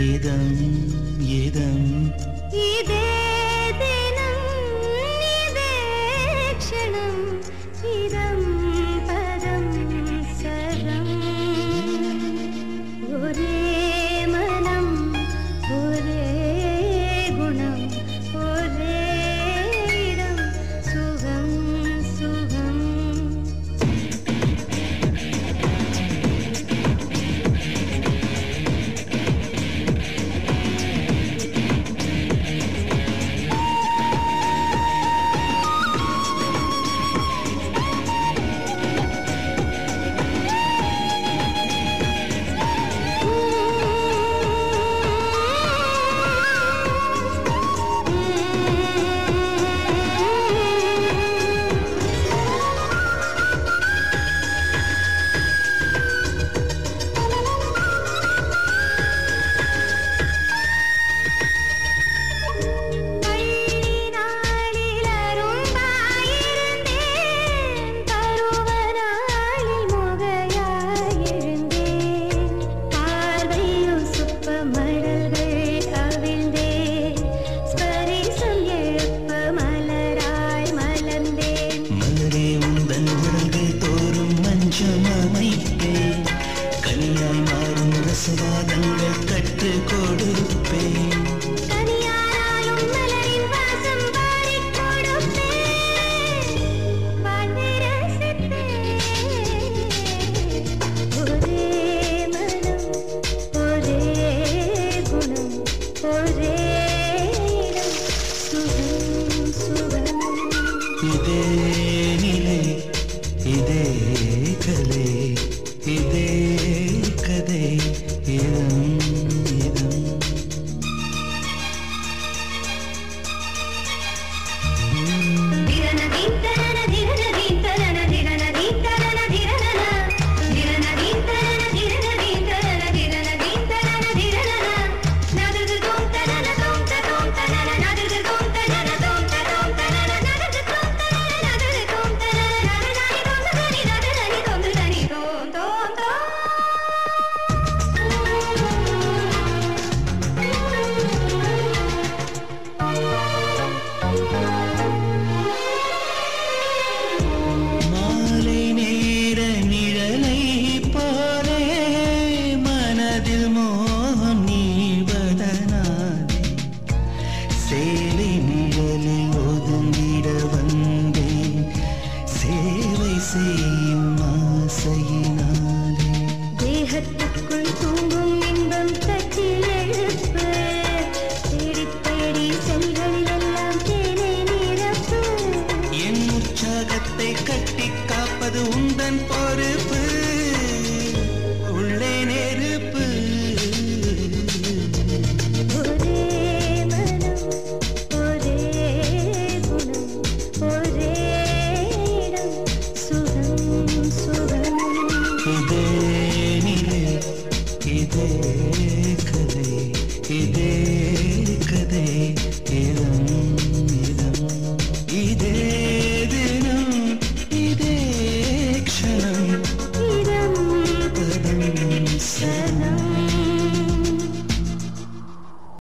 இதம் இதம் இதே தினம் இதே க்ஷணம் இதம் பதம் சரம் ஒரே மனம் ஒரே குணம் ஒரே இடம் சுகம் சுகம் ரசவாதங்கள் கற்று கொடுப்பேன் கனியாராயும் மலரின் வாசம் வாரிக் கொடுப்பேன் வாழ்வை ரசிப்பேன் ஒரே மனம் ஒரே குணம் ஒரே இடம் சுகம் சுகம் இதே நிலை இதே கலை இதே கதை இதம் இதம் மாலை நேர நிழலை போலே மனதில் மோகம் நீவதனாலே சேலை நிழலில் ஒதுங்கிட வந்தேன் சேவை செய்யும் ஆசையினாலே தேகத்துக்குள் தூங்கும் இன்பம் தட்டி எழுப்பு தேடி தேடி செல்களில் எல்லாம் தேனை நிரப்பு என் உற்சாகத்தை கட்டி காப்பது உந்தன் பொறுப்பு